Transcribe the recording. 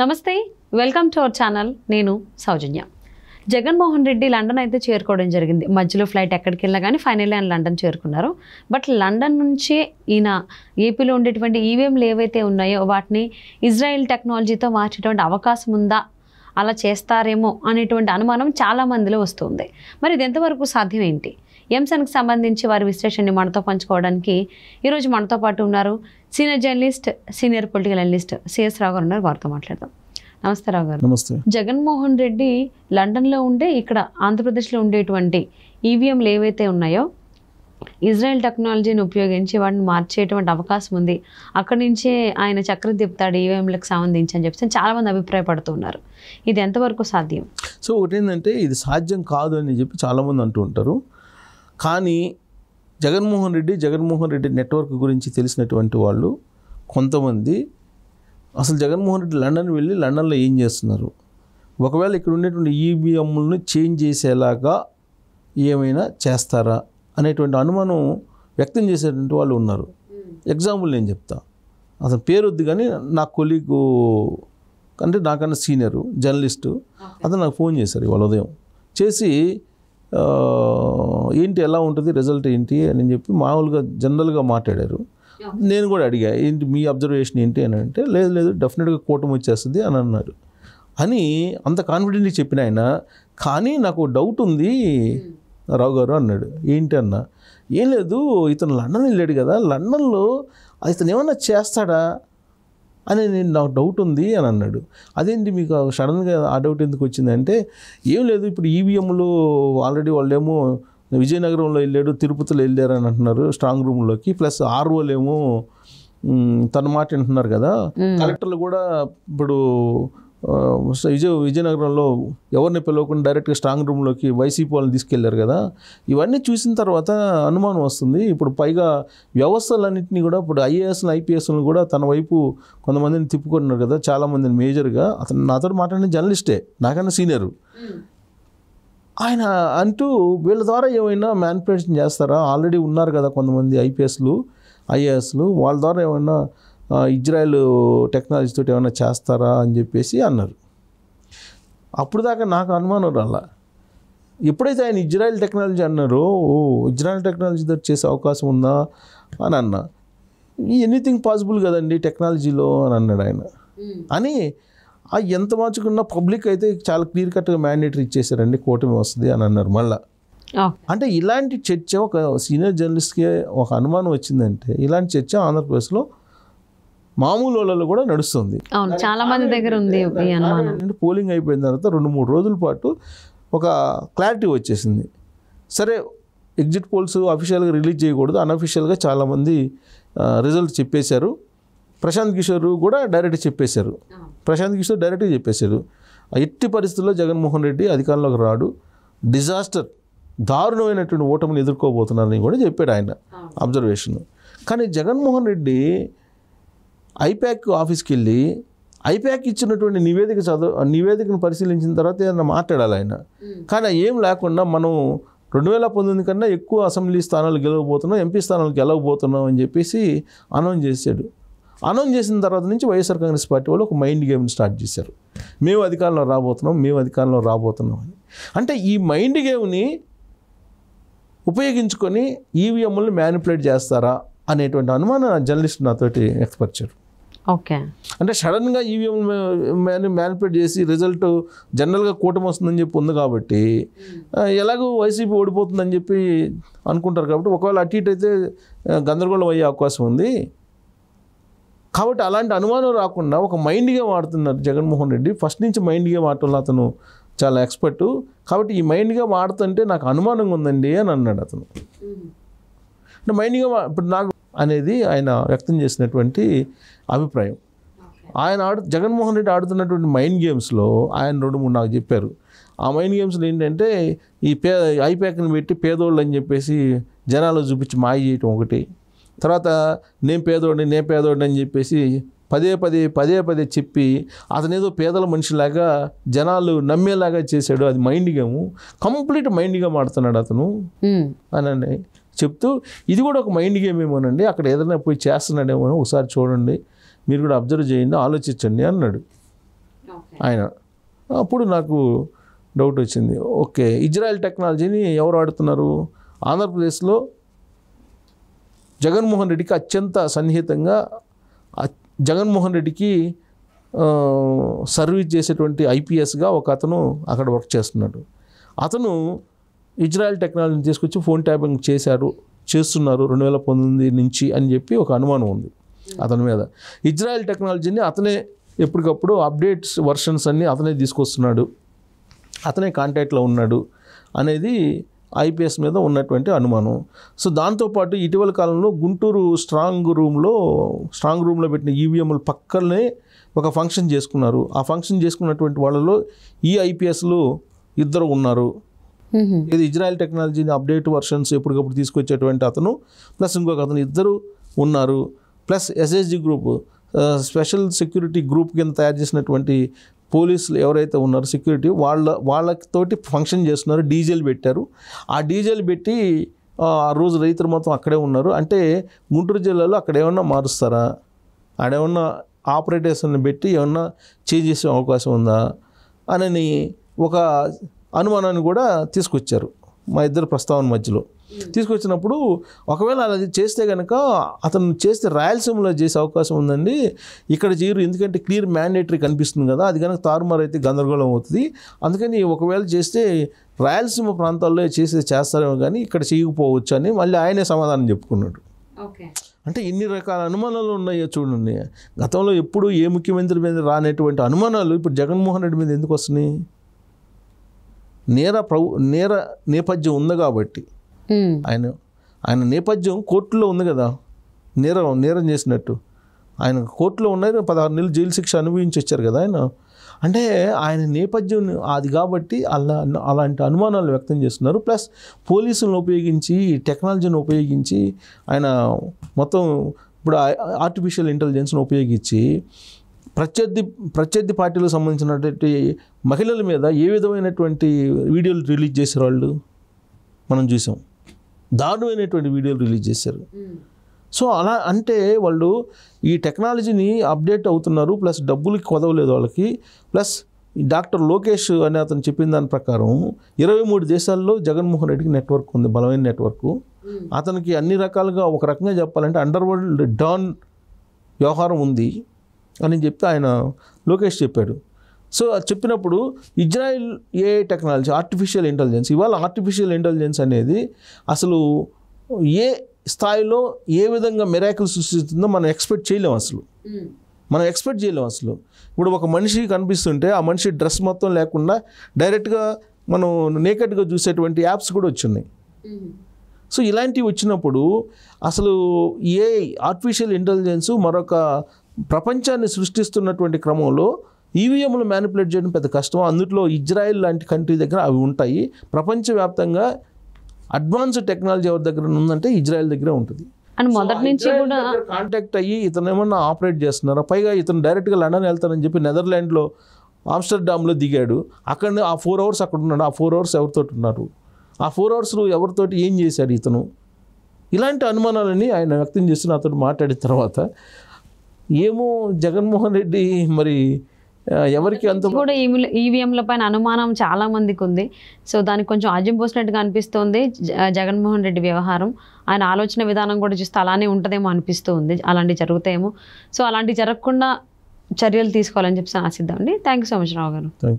నమస్తే, welcome to our channel. నేను సౌజన్య. Jaganmohan Reddy London అయితే చేరుకోవడం జరిగింది. మధ్యలో ఫ్లైట్ ఎక్కడికి వెళ్ళినా కానీ ఫైనల్లీ ఆయన లండన్ చేరుకున్నారు. బట్ లండన్ నుంచే ఈయన ఏపీలో ఉండేటువంటి ఈవీఎంలు ఏవైతే ఉన్నాయో వాటిని ఇజ్రాయెల్ టెక్నాలజీతో మార్చేటువంటి అవకాశం ఉందా, అలా చేస్తారేమో అనేటువంటి అనుమానం చాలా మందిలో వస్తుంది. మరి ఇది ఎంతవరకు సాధ్యం ఏంటి? ఎంసన్కి సంబంధించి వారి విశ్లేషణని మనతో పంచుకోవడానికి ఈరోజు మనతో పాటు ఉన్నారు senior journalist, senior political analyst CS Rao garu ఉన్నారు. వారితో మాట్లాడదాం. నమస్తే రావు గారు. నమస్తే. జగన్మోహన్ రెడ్డి లండన్లో ఉండే ఇక్కడ ఆంధ్రప్రదేశ్లో ఉండేటువంటి ఈవీఎంలు ఏవైతే ఉన్నాయో ఇజ్రాయెల్ టెక్నాలజీని ఉపయోగించి వాటిని మార్చేటువంటి అవకాశం ఉంది. అక్కడి నుంచే ఆయన చక్రం తిప్పుతాడు ఈవీఎంలకు సంబంధించి అని చెప్పి చాలామంది అభిప్రాయపడుతూ ఉన్నారు. ఇది ఎంతవరకు సాధ్యం? సో ఒకటి ఏంటంటే ఇది సాధ్యం కాదు అని చెప్పి చాలామంది అంటూ ఉంటారు. కానీ జగన్మోహన్ రెడ్డి నెట్వర్క్ గురించి తెలిసినటువంటి వాళ్ళు కొంతమంది అసలు జగన్మోహన్ రెడ్డి లండన్ వెళ్ళి లండన్లో ఏం చేస్తున్నారు, ఒకవేళ ఇక్కడ ఉండేటువంటి ఈవీఎంలను చేంజ్ చేసేలాగా ఏమైనా చేస్తారా అనేటువంటి అనుమానం వ్యక్తం చేసేటువంటి వాళ్ళు ఉన్నారు. ఎగ్జాంపుల్ నేను చెప్తా, అతని పేరు వద్దు కానీ నా కొలీగు అంటే నాకన్నా సీనియరు జర్నలిస్టు అతను నాకు ఫోన్ చేశారు ఇవాళ ఉదయం. చేసి ఏంటి ఎలా ఉంటుంది రిజల్ట్ ఏంటి అని చెప్పి మామూలుగా జనరల్గా మాట్లాడారు. నేను కూడా అడిగా ఏంటి మీ అబ్జర్వేషన్ ఏంటి అని అంటే లేదు డెఫినెట్గా కూటమి వచ్చేస్తుంది అని అన్నారు. అని అంత కాన్ఫిడెంట్గా చెప్పిన ఆయన, కానీ నాకు డౌట్ ఉంది రావు గారు అన్నాడు. ఏంటి అన్న? ఏం లేదు, ఇతను లండన్ వెళ్ళాడు కదా, లండన్లో ఇతను ఏమన్నా చేస్తాడా అని నాకు డౌట్ ఉంది అని అన్నాడు. అదేంటి మీకు సడన్గా ఆ డౌట్ ఎందుకు వచ్చిందంటే, ఏం లేదు ఇప్పుడు ఈవీఎంలు ఆల్రెడీ వాళ్ళేమో విజయనగరంలో వెళ్ళాడు, తిరుపతిలో వెళ్ళారు అని అంటున్నారు స్ట్రాంగ్ రూమ్లోకి, ప్లస్ ఆర్ఓలు ఏమో తన మాట వింటున్నారు కదా, కలెక్టర్లు కూడా ఇప్పుడు విజయనగరంలో ఎవరిని పిలవకుండా డైరెక్ట్గా స్ట్రాంగ్ రూమ్లోకి వైసీపీ వాళ్ళని తీసుకెళ్లారు కదా. ఇవన్నీ చూసిన తర్వాత అనుమానం వస్తుంది. ఇప్పుడు పైగా వ్యవస్థలన్నింటినీ కూడా ఇప్పుడు ఐఏఎస్లు ఐపీఎస్లను కూడా తన వైపు కొంతమందిని తిప్పుకున్నారు కదా, చాలామందిని మేజర్గా. అతను నాతో మాట్లాడిన జర్నలిస్టే, నాకన్నా సీనియరు. ఆయన అంటూ వీళ్ళ ద్వారా ఏమైనా మ్యానిపులేషన్ చేస్తారా, ఆల్రెడీ ఉన్నారు కదా కొంతమంది ఐపీఎస్లు ఐఏఎస్లు, వాళ్ళ ద్వారా ఏమైనా ఇజ్రాయెల్ టెక్నాలజీతో ఏమైనా చేస్తారా అని చెప్పేసి అన్నారు. అప్పుడు దాకా నాకు అనుమానం రాలా. ఎప్పుడైతే ఆయన ఇజ్రాయెల్ టెక్నాలజీ అన్నారో, ఇజ్రాయెల్ టెక్నాలజీతో చేసే అవకాశం ఉందా అని అన్నా. ఎనీథింగ్ పాసిబుల్ కదండి టెక్నాలజీలో అని అన్నాడు ఆయన. అని ఎంత మార్చుకున్నా పబ్లిక్ అయితే చాలా క్లియర్ కట్గా మ్యాండేటరీ ఇచ్చేసారండి, కూటమి వస్తుంది అని అన్నారు మళ్ళీ. అంటే ఇలాంటి చర్చ ఒక సీనియర్ జర్నలిస్ట్కి ఒక అనుమానం వచ్చిందంటే, ఇలాంటి చర్చ ఆంధ్రప్రదేశ్లో మామూలు వాళ్ళలో కూడా నడుస్తుంది. చాలా మంది దగ్గర ఉంది. పోలింగ్ అయిపోయిన తర్వాత 2-3 రోజుల పాటు ఒక క్లారిటీ వచ్చేసింది. సరే ఎగ్జిట్ పోల్స్ అఫీషియల్గా రిలీజ్ చేయకూడదు, అన్అఫీషియల్గా చాలామంది రిజల్ట్ చెప్పేశారు. ప్రశాంత్ కిషోర్ కూడా డైరెక్ట్గా చెప్పేశారు. డైరెక్ట్గా చెప్పేశారు ఎట్టి పరిస్థితుల్లో జగన్మోహన్ రెడ్డి అధికారంలోకి రాడు, డిజాస్టర్ దారుణమైనటువంటి ఓటమిని ఎదుర్కోబోతున్నారని కూడా చెప్పాడు ఆయన అబ్జర్వేషన్. కానీ జగన్మోహన్ రెడ్డి ఐపాక్ ఆఫీస్కి వెళ్ళి ఐపాక్ ఇచ్చినటువంటి నివేదికను పరిశీలించిన తర్వాత ఏదైనా మాట్లాడాలి ఆయన. కానీ ఏం లేకుండా మనం 2019 కన్నా ఎక్కువ అసెంబ్లీ స్థానాలు గెలవబోతున్నాం, ఎంపీ స్థానాలు గెలవబోతున్నాం అని చెప్పేసి అనౌన్స్ చేశాడు. అనౌన్స్ చేసిన తర్వాత నుంచి వైఎస్ఆర్ కాంగ్రెస్ పార్టీ వాళ్ళు ఒక మైండ్ గేమ్ని స్టార్ట్ చేశారు. మేము అధికారంలో రాబోతున్నాం అని. అంటే ఈ మైండ్ గేమ్ని ఉపయోగించుకొని ఈవీఎంలను మ్యానిపులేట్ చేస్తారా అనేటువంటి అనుమానం జర్నలిస్ట్ నాతోటి వ్యక్తపరిచారు. ఓకే, అంటే సడన్గా ఈవీఎం మ్యానిపులేట్ చేసి రిజల్ట్ జనరల్గా కూటమి వస్తుందని చెప్పి ఉంది కాబట్టి, ఎలాగో వైసీపీ ఓడిపోతుందని చెప్పి అనుకుంటారు కాబట్టి, ఒకవేళ అటు ఇటు అయితే గందరగోళం అయ్యే అవకాశం ఉంది. కాబట్టి అలాంటి అనుమానం రాకుండా ఒక మైండ్ గేమ్ ఆడుతున్నారు జగన్మోహన్ రెడ్డి. ఫస్ట్ నుంచి మైండ్ గేమ్ ఆడటంలో అతను చాలా ఎక్స్పర్టు. కాబట్టి ఈ మైండ్ గేమ్ ఆడుతుంటే నాకు అనుమానంగా ఉందండి అని అన్నాడు అతను. అంటే మైండ్ గేమ్ ఇప్పుడు నాకు అనేది ఆయన వ్యక్తం చేసినటువంటి అభిప్రాయం. ఆయన జగన్మోహన్ రెడ్డి ఆడుతున్నటువంటి మైండ్ గేమ్స్లో ఆయన 2-3 నాకు చెప్పారు. ఆ మైండ్ గేమ్స్లో ఏంటంటే ఈ ఐప్యాక్ని పెట్టి పేదోళ్ళు అని చెప్పేసి జనాలు చూపించి మాయ చేయటం ఒకటి, తర్వాత నేను పేదోడిని అని చెప్పేసి పదే చెప్పి అతను ఏదో పేదల మనిషిలాగా జనాలు నమ్మేలాగా చేశాడు. అది mind game, complete mind game ఆడుతున్నాడు అతను అని చెప్తూ, ఇది కూడా ఒక మైండ్ గేమ్ ఏమోనండి, అక్కడ ఏదైనా పోయి చేస్తున్నాడేమో ఒకసారి చూడండి, మీరు కూడా అబ్జర్వ్ చేయండి, ఆలోచించండి అన్నాడు. ఆయన. అప్పుడు నాకు డౌట్ వచ్చింది, ఓకే ఇజ్రాయెల్ టెక్నాలజీని ఎవరు వాడుతున్నారు? ఆంధ్రప్రదేశ్లో జగన్మోహన్ రెడ్డికి అత్యంత సన్నిహితంగా జగన్మోహన్ రెడ్డికి సర్వీస్ చేసేటువంటి ఐపీఎస్గా ఒక అతను అక్కడ వర్క్ చేస్తున్నాడు. అతను ఇజ్రాయెల్ టెక్నాలజీని తీసుకొచ్చి ఫోన్ ట్యాపింగ్ చేస్తున్నారు 2019 నుంచి అని చెప్పి ఒక అనుమానం ఉంది అతని మీద. ఇజ్రాయెల్ టెక్నాలజీని అతనే ఎప్పటికప్పుడు అప్డేట్స్ వర్షన్స్ అన్నీ అతనే తీసుకొస్తున్నాడు, అతనే కాంటాక్ట్లో ఉన్నాడు అనేది ఐపీఎస్ మీద ఉన్నటువంటి అనుమానం. సో దాంతోపాటు ఇటీవల కాలంలో గుంటూరు స్ట్రాంగ్ రూమ్లో పెట్టిన ఈవీఎంల పక్కనే ఒక ఫంక్షన్ చేసుకున్నారు. ఆ ఫంక్షన్ చేసుకున్నటువంటి వాళ్ళలో ఈ ఐపీఎస్లు 2 ఉన్నారు. ఇది ఇజ్రాయెల్ టెక్నాలజీని అప్డేట్ వర్షన్స్ ఎప్పటికప్పుడు తీసుకొచ్చేటువంటి అతను ప్లస్ ఇంకొక అతను 2 ఉన్నారు. Plus SSG group special security group కింద తయారు చేసినటువంటి పోలీసులు ఎవరైతే ఉన్నారో సెక్యూరిటీ వాళ్ళతోటి ఫంక్షన్ చేస్తున్నారు. డీజేలు పెట్టారు. ఆ డీజేలు పెట్టి ఆ రోజు రైతులు మొత్తం అక్కడే ఉన్నారు. అంటే గుంటూరు జిల్లాలో అక్కడ ఏమన్నా మారుస్తారా, ఆడేమన్నా ఆపరేటర్స్ని పెట్టి ఏమన్నా చేంజ్ చేసే అవకాశం ఉందా అని ఒక అనుమానాన్ని కూడా తీసుకొచ్చారు మా ఇద్దరు ప్రస్తావన మధ్యలో. తీసుకొచ్చినప్పుడు ఒకవేళ అలా చేస్తే కనుక అతను చేస్తే రాయలసీమలో చేసే అవకాశం ఉందండి, ఇక్కడ చేయరు, ఎందుకంటే క్లియర్ మ్యాండేటరీ కనిపిస్తుంది కదా, అది కనుక తారుమారు అయితే గందరగోళం అవుతుంది, అందుకని ఒకవేళ చేస్తే రాయలసీమ ప్రాంతాల్లో చేస్తారేమో కానీ ఇక్కడ చేయకపోవచ్చు అని మళ్ళీ ఆయనే సమాధానం చెప్పుకున్నాడు. అంటే ఎన్ని రకాల అనుమానాలు ఉన్నాయో చూడండి. గతంలో ఎప్పుడు ఏ ముఖ్యమంత్రి మీద రానటువంటి అనుమానాలు ఇప్పుడు జగన్మోహన్ రెడ్డి మీద ఎందుకు వస్తున్నాయి? నేర నేపథ్యం ఉంది కాబట్టి, ఆయన నేపథ్యం కోర్టులో ఉంది కదా, నేరం చేసినట్టు ఆయన కోర్టులో ఉన్నారు, 16 నెలలు జైలు శిక్ష అనుభవించి వచ్చారు కదా ఆయన. అంటే ఆయన నేపథ్యం అది కాబట్టి అలాంటి అనుమానాలు వ్యక్తం చేస్తున్నారు. ప్లస్ పోలీసులను ఉపయోగించి టెక్నాలజీని ఉపయోగించి ఆయన మొత్తం ఇప్పుడు ఆర్టిఫిషియల్ ఇంటెలిజెన్స్ను ఉపయోగించి ప్రత్యర్థి పార్టీలకు సంబంధించినటువంటి మహిళల మీద ఏ విధమైనటువంటి వీడియోలు రిలీజ్ చేశారు వాళ్ళు మనం చూసాం. దారుణమైనటువంటి వీడియోలు రిలీజ్ చేశారు. సో అలా అంటే వాళ్ళు ఈ టెక్నాలజీని అప్డేట్ అవుతున్నారు. ప్లస్ డబ్బులకి కొదవలేదు వాళ్ళకి. ప్లస్ డాక్టర్ లోకేష్ అనే అతను చెప్పిన దాని ప్రకారం 23 దేశాల్లో జగన్మోహన్ రెడ్డికి నెట్వర్క్ ఉంది, బలమైన నెట్వర్క్. అతనికి అన్ని రకాలుగా ఒక రకంగా చెప్పాలంటే అండర్ వరల్డ్ డాన్ వ్యవహారం ఉంది అని చెప్పి ఆయన లోకేష్ చెప్పాడు. సో అది చెప్పినప్పుడు ఇజ్రాయెల్ ఏ టెక్నాలజీ ఆర్టిఫిషియల్ ఇంటెలిజెన్స్, ఇవాళ ఆర్టిఫిషియల్ ఇంటెలిజెన్స్ అనేది అసలు ఏ స్థాయిలో ఏ విధంగా మిరాకిల్ సృష్టిస్తుందో మనం ఎక్స్పెక్ట్ చేయలేము అసలు. ఇప్పుడు ఒక మనిషి కనిపిస్తుంటే ఆ మనిషి డ్రెస్ మొత్తం లేకుండా డైరెక్ట్గా మనం నేకెడ్గా చూసేటువంటి యాప్స్ కూడా వచ్చినాయి. సో ఇలాంటివి వచ్చినప్పుడు అసలు ఏ ఆర్టిఫిషియల్ ఇంటెలిజెన్స్ మరొక ప్రపంచాన్ని సృష్టిస్తున్నటువంటి క్రమంలో ఈవీఎంలు మ్యానిపులేట్ చేయడం పెద్ద కష్టం. అందులో ఇజ్రాయెల్ లాంటి కంట్రీ దగ్గర అవి ఉంటాయి. ప్రపంచవ్యాప్తంగా అడ్వాన్స్డ్ టెక్నాలజీ ఎవరి దగ్గర ఉందంటే ఇజ్రాయెల్ దగ్గర ఉంటుంది. అండ్ మొదటి నుంచి కూడా కాంటాక్ట్ అయ్యి ఇతను ఏమన్నా ఆపరేట్ చేస్తున్నారు. పైగా ఇతను డైరెక్ట్గా లండన్ వెళ్తానని చెప్పి నెదర్లాండ్లో ఆమ్స్టర్డామ్లో దిగాడు. అక్కడ ఆ 4 hours అక్కడ ఉన్నాడు. ఆ 4 hours ఎవరితో ఉన్నారు, ఆ 4 hours ఎవరితోటి ఏం చేశాడు ఇతను? ఇలాంటి అనుమానాలని ఆయన వ్యక్తం చేస్తున్న అతను మాట్లాడిన తర్వాత ఏమో జగన్మోహన్ రెడ్డి మరి ఎవరికి అంత కూడా ఈవీఎంల పైన అనుమానం చాలా మందికి ఉంది. సో దానికి కొంచెం ఆజ్యం పోసినట్టుగా అనిపిస్తుంది జగన్మోహన్ రెడ్డి వ్యవహారం. ఆయన ఆలోచన విధానం కూడా చూస్తే అలానే ఉంటుందేమో అనిపిస్తూ ఉంది, అలాంటివి జరుగుతాయేమో. సో అలాంటివి జరగకుండా చర్యలు తీసుకోవాలని చెప్పి ఆశిద్దామండి. థ్యాంక్ యూ సో మచ్ రావు గారు.